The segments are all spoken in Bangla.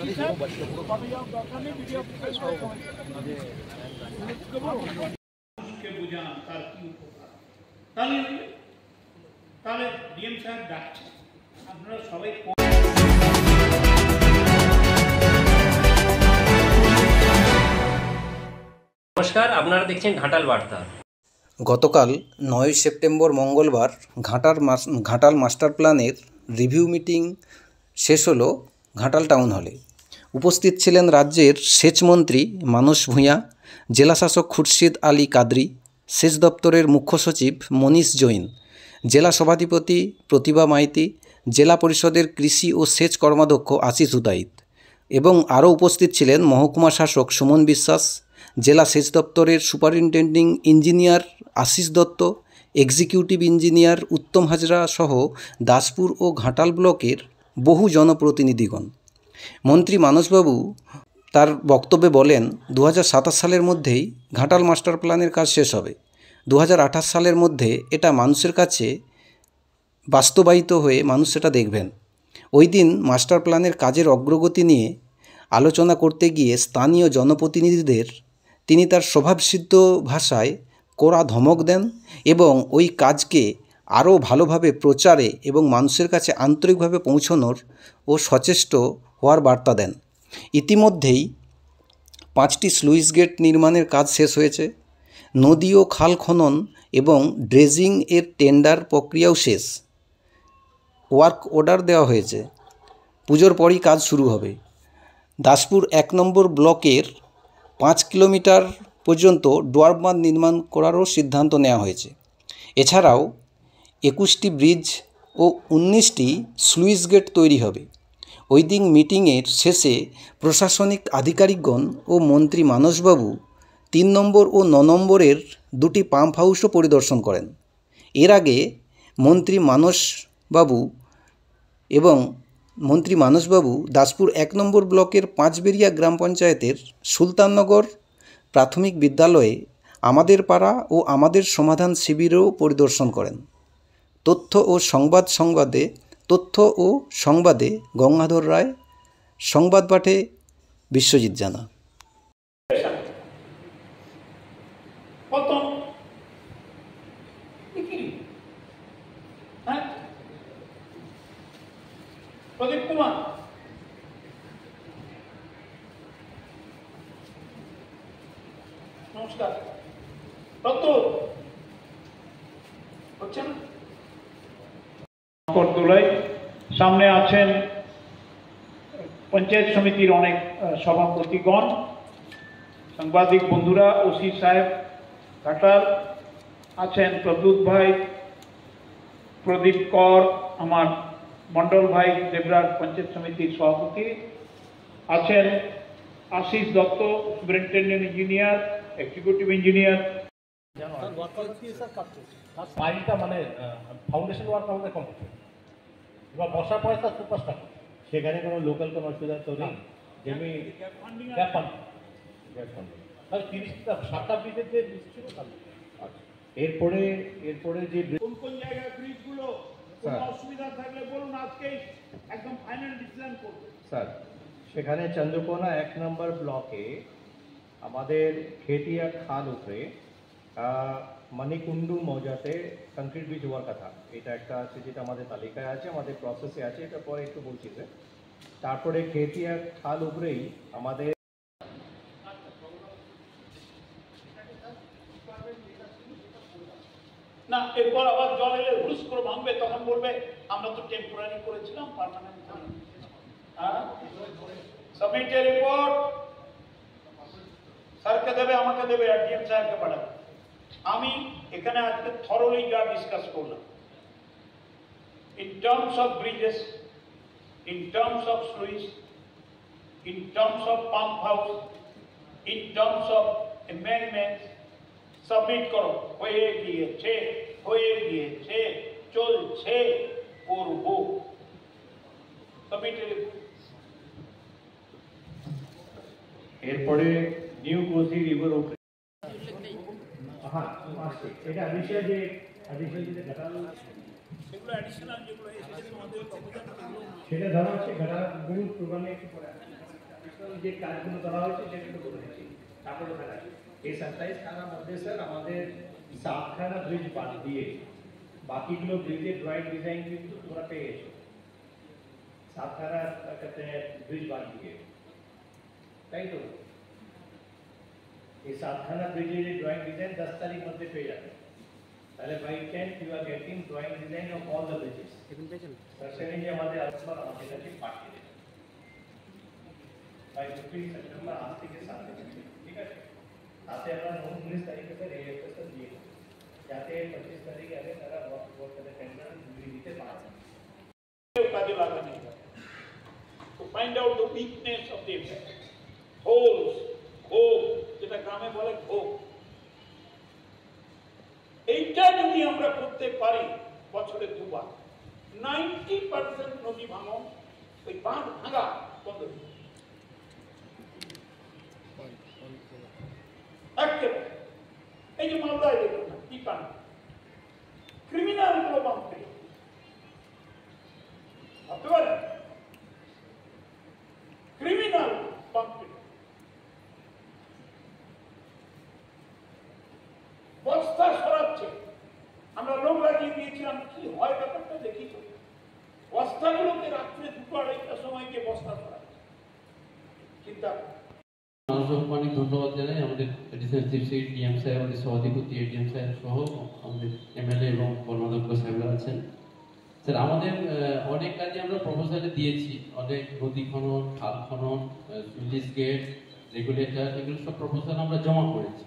বোঝান তার কি উপকার, তাহলে তাহলে ডিএম সাহেব ডাকছে আপনারা সবাই। নমস্কার, আপনারা দেখছেন ঘাটাল বার্তা। গতকাল 9 সেপ্টেম্বর মঙ্গলবার ঘাটাল মাস্টার প্ল্যানের রিভিউ মিটিং শেষ হলো ঘাটাল টাউন হলে। উপস্থিত ছিলেন রাজ্যের সেচমন্ত্রী মানস ভূঁইয়া, জেলাশাসক খুরশিদ আলী কাদরি, সেচ দপ্তরের মুখ্য সচিব মনীষ জৈন, জেলা সভাধিপতি প্রতিভা মাইতি, জেলা পরিষদের কৃষি ও সেচ কর্মাধ্যক্ষ আশিস উদাইত এবং আরও উপস্থিত ছিলেন মহকুমা শাসক সুমন বিশ্বাস, জেলা সেচ দপ্তরের superintending engineer Ashis Dutta, executive engineer Uttam Hazra সহ দাসপুর ও ঘাটাল ব্লকের বহু জনপ্রতিনিধিগণ। মন্ত্রী মানসবাবু তার বক্তব্যে বলেন, 2027 সালের মধ্যেই ঘাটাল মাস্টার প্ল্যানের কাজ শেষ হবে। 2028 সালের মধ্যে এটা মানুষের কাছে বাস্তবায়িত হয়ে মানুষ সেটা দেখবেন। ওই দিন মাস্টার প্ল্যানের কাজের অগ্রগতি নিয়ে আলোচনা করতে গিয়ে স্থানীয় জনপ্রতিনিধিদের তিনি তার স্বভাবসিদ্ধ ভাষায় কড়া ধমক দেন এবং ওই কাজকে আরও ভালোভাবে প্রচারে এবং মানুষের কাছে আন্তরিকভাবে পৌঁছানোর ও সচেষ্ট হওয়ার বার্তা দেন। ইতিমধ্যেই 5টি স্লুইস গেট নির্মাণের কাজ শেষ হয়েছে। নদী ও খাল খনন এবং ড্রেজিং এর টেন্ডার প্রক্রিয়াও শেষ। ওয়ার্ক অর্ডার দেওয়া হয়েছে। পুজোর পরই কাজ শুরু হবে। দাসপুর 1 নম্বর ব্লকের 5 কিলোমিটার পর্যন্ত ডোয়ার্ফ বাঁধ নির্মাণ করারও সিদ্ধান্ত নেওয়া হয়েছে। এছাড়াও 21টি ব্রিজ ও 19টি স্লুইস গেট তৈরি হবে। ওই দিন মিটিংয়ের শেষে প্রশাসনিক আধিকারিকগণ ও মন্ত্রী মানসবাবু 3 নম্বর ও 9 নম্বরের 2টি পাম্প হাউসও পরিদর্শন করেন। এর আগে মন্ত্রী মানসবাবু দাসপুর 1 নম্বর ব্লকের 5 বেরিয়া গ্রাম পঞ্চায়েতের সুলতাননগর প্রাথমিক বিদ্যালয়ে আমাদের পাড়া ও আমাদের সমাধান শিবিরও পরিদর্শন করেন। তথ্য ও সংবাদে গঙ্গাধর রায়, সংবাদ পাঠে বিশ্বজিৎ জানা। প্রদীপ কুমার, নমস্কার। সামনে আছেন পঞ্চায়েত সমিতির অনেক সভাপতিগণ, সাংবাদিক বন্ধুরা, ওসি সাহেব ঘাটাল আছেন, প্রদ্যুৎ ভাই, প্রদীপ কর, আমার মন্ডল ভাই দেবরাজ পঞ্চায়েত সমিতির সভাপতি আছেন, Ashis Dutta superintendent engineer, executive engineer. ফাইলটা মানে ফাউন্ডেশন ওয়ার্ক আমাদের কমপ্লিট, এবার বসার পরে তার সুপারস্টার সেখানে কোনো লোকাল কোনো অসুবিধা তো নেই। যেমনি গ্যাপ ফান্ডিং 30টা ব্রিজের যে লিস্ট ছিল তার এরপরে যে কোন জায়গায় ব্রিজগুলো কোনো অসুবিধা থাকলে বলুন, আজকেই একদম ফাইনাল ডিসিশন করব। স্যার, সেখানে চন্দ্রকোনা 1 নম্বর ব্লকে আমাদের খেতিয়া খাল উপরে মণিকুণ্ডু মৌজাতে কংক্রিট ব্রিজ হওয়ার কথা। এটা একটা আছে যেটা আমাদের তালিকায় আছে, আমাদের প্রসেসে আছে, এটা পরে একটু বলছি স্যার। তারপরে খেতিয়া খাল উপরেই আমাদের না, এরপর আবার জল এলে হুস করে ভাঙবে, তখন বলবে আমরা তো টেম্পোরারি করেছিলাম, পার্মানেন্ট করিনি। সাবমিটের রিপোর্ট স্যারকে দেবে, আমাকে দেবে, ডিএম সাহেবকে পাঠাবে। আমি এখানে আজকে থরলি যা ডিসকাস করলাম, in terms of bridges, in terms of sluice, in terms of pump house, in terms of amendments, submit করো। হয়ে গিয়েছে, চলছে, করব। সাবমিটের এরপরে নিউ কোসি রিভার ওপরে এটা অ্যাডিশনাল যে সেগুলো অ্যাডিশনাল যেগুলো এসেছে তোমাদের সেটা ধরা হচ্ছে ঘাটাল প্রোগ্রামে একটু পরে যে কাজগুলো করা হয়েছে সেগুলো করেছি। তারপরে এই 27 খানার মধ্যে স্যার আমাদের 7 খানা ব্রিজ বাদ দিয়ে বাকিগুলো ব্রিজের ড্রয়িং ডিজাইন কিন্তু তোমরা পেয়ে গেছো। 7 খানা ব্রিজ বাদ দিয়ে, তাই তো? এই 7 খানা ব্রিজের ড্রয়িং ডিজাইন 10 তারিখ মধ্যে পেয়ে যাবে। তাহলে by 10 you are getting drawing design of all the bridges. সেখানে যে আমাদের আলোচনা আমাদের কাছে পাঠিয়ে দেবে বাই 15 সেপ্টেম্বর, আজ থেকে 7 দিন, ঠিক আছে? তাতে আমরা 19 তারিখে স্যার রেজিস্ট্রেশন দিয়ে দেবো, যাতে 25 তারিখে আগে তারা ওয়ার্ক করে টেন্ডার দিতে পারে। কাজে লাগানো to find out the weakness of the effect. Holes, ঘোগ, যেটা গ্রামে বলে ঘোগ, এইটা যদি আমরা করতে পারি বছরে দুবার, 90% নদী ভাঙন, ওই বাঁধ ভাঙা বন্ধ হয়ে যাবে। একেবারে এই যে মালদায় দেখুন না কি কাণ্ড, ক্রিমিনাল গুলো বাঁধতে ভাবতে পারেন, ক্রিমিনাল বাঁধতে বস্তা সরাচ্ছে। আমরা লোক লাগিয়ে দিয়েছিলাম, কি হয় ব্যাপারটা দেখি তো, বস্তাগুলোকে রাত্রে 2-2:30টার সময় গিয়ে বস্তা সরাচ্ছে। চিন্তা মানুষকে অনেক ধন্যবাদ জানাই আমাদের ডিসেন্সিভ ডিএম সাহেব, আমাদের সভাধিপতি এডিএম সাহেব সহ আমাদের এমএলএ এবং কর্মাধ্যক্ষ সাহেবরা আছেন। স্যার আমাদের অনেক কাজে আমরা প্রপোজালে দিয়েছি, অনেক নদী খনন, খাল খনন, সুইচ গেট, রেগুলেটর, এগুলো সব প্রপোজাল আমরা জমা করেছি।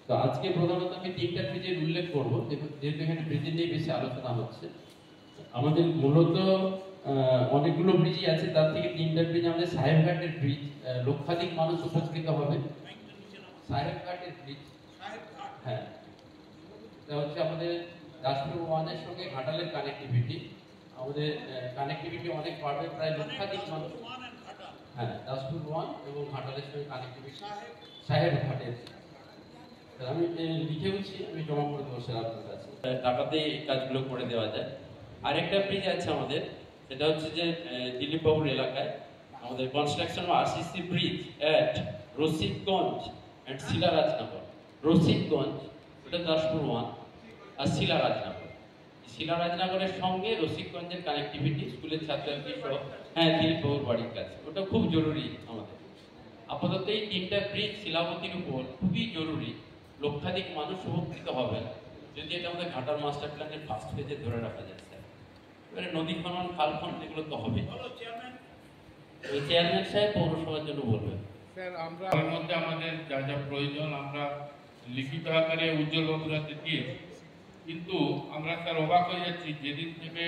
তো আজকে প্রধানত আমি 3টা ব্রিজের উল্লেখ করবো, যেহেতু এখানে ব্রিজের নিয়ে বেশি আলোচনা হচ্ছে। আমাদের মূলত অনেকগুলো ব্রিজই আছে, তার থেকে 3টা ব্রিজ আমাদের সাহেবঘাটের ব্রিজ, লক্ষাধিক মানুষ উপকৃত হবে। সাহেবঘাটের ব্রিজ, হ্যাঁ, এটা হচ্ছে আমাদের দাসপুর 1-এর সঙ্গে ঘাটালের কানেক্টিভিটি। আমাদের কানেক্টিভিটি অনেক বাড়বে, প্রায় লক্ষাধিক মানুষ, হ্যাঁ, দাসপুর 1 এবং ঘাটালের সঙ্গে কানেক্টিভিটি সাহেবঘাটের। আমি লিখেওছি, আমি জমা করে দেবো স্যার আপনার কাছে। টাকাতে এই কাজগুলো করে দেওয়া যায়। আরেকটা ব্রিজ আছে আমাদের, সেটা হচ্ছে যে দিলীপবাবুর এলাকায় আমাদের construction RCC bridge at Rasikganj and Shilarajnagar. Rasikganj ওটা দাসপুর 1 আর শিলারাজনগর, শিলারাজনগরের সঙ্গে রসিকগঞ্জের কানেক্টিভিটি স্কুলের ছাত্রছাত্রী সহ, হ্যাঁ, দিলীপবাবুর বাড়ির কাছে, ওটা খুব জরুরি আমাদের। আপাতত এই 3টা ব্রিজ শিলাবতীর উপর খুবই জরুরি, লক্ষাধিক মানুষ উপকৃত হবেন যদি এটা আমাদের ঘাটাল মাস্টার প্ল্যানের ফার্স্ট ফেজে ধরে রাখা যায়। স্যার এবারে নদী খনন, খাল খনন এগুলো তো হবে, ওই চেয়ারম্যান সাহেব পৌরসভার জন্য বলবেন। স্যার আমরা এর মধ্যে আমাদের যা যা প্রয়োজন আমরা লিখিত আকারে উজ্জ্বল বাবুরাতে দিয়েছি, কিন্তু আমরা স্যার অবাক হয়ে যাচ্ছি যেদিন থেকে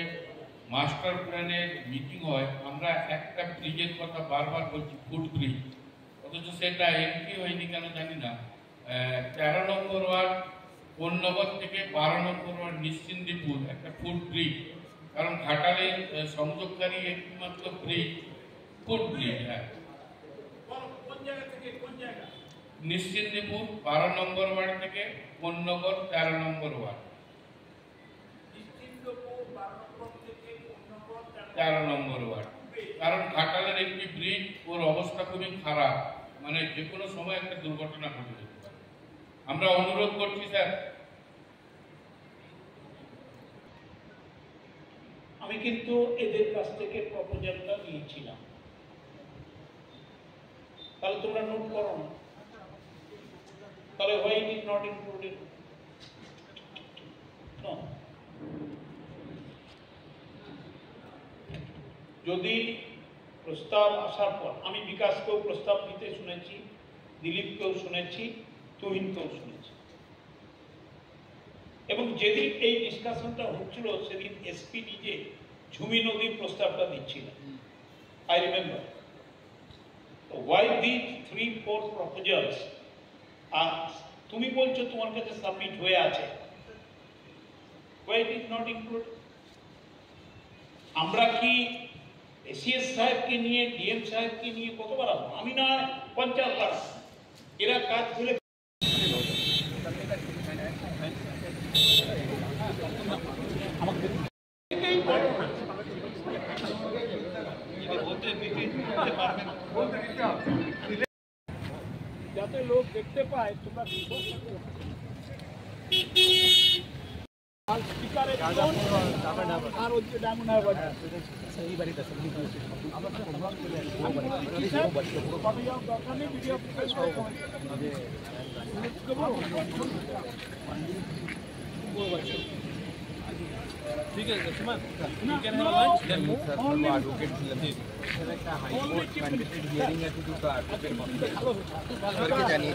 মাস্টার প্ল্যানের মিটিং হয় আমরা একটা ব্রিজের কথা বারবার বলছি, ফুট ব্রিজ, অথচ সেটা এন্ট্রি হয়নি কেন জানি না। 13 নম্বর ওয়ার্ড কোন্নগর থেকে 12 নম্বর ওয়ার্ড নিশ্চিন্দিপুর একটা ফুট ব্রিজ, কারণ ঘাটালের সংযোগকারী একমাত্র ব্রিজ ফুট ব্রিজ। হ্যাঁ, কোন জায়গা থেকে কোন জায়গা? নিশ্চিন্দিপুর 12 নম্বর ওয়ার্ড থেকে কোন্নগর 13 নম্বর ওয়ার্ড, 13 নম্বর ওয়ার্ড। কারণ ঘাটালের একটি ব্রিজ, ওর অবস্থা খুবই খারাপ, মানে যে কোনো সময় একটা দুর্ঘটনা ঘটে যেতে পারে। আমরা অনুরোধ করছি স্যার। আমি কিন্তু এদের কাছ থেকে প্রপোজালটা নিয়েছিলাম, তাহলে তোমরা নোট করো না, তাহলে why it is not included? No. যদি প্রস্তাব আসার পর, আমি বিকাশকেও প্রস্তাব দিতে শুনেছি, দিলীপকেও শুনেছি, তুহিনকেও শুনেছি, এবং যেদিন এই ডিসকাশনটা হচ্ছিল সেদিন এসপি নিজে ঝুমি নদীর প্রস্তাবটা দিচ্ছিল, I remember. Why these 3-4 proposals? তুমি বলছো তোমার কাছে সাবমিট হয়ে আছে, why it is not included? আমরা কি এসিএস সাহেবকে নিয়ে, ডিএম সাহেবকে নিয়ে কতবার আসবো? আমি না 50 বার, এরা কাজ করে আমাকে যাতে লোক দেখতে পায় তোমরা স্পিকারে আর হচ্ছে ডায়মন্ড হারবার এই বাড়িটা দরকার নেই ভিডিও ঠিক আছে সুমান you can have a lunch then move only advocate একটা হাই কোর্ট ম্যান্ডেটেড হিয়ারিং আছে তো advocate জানিয়ে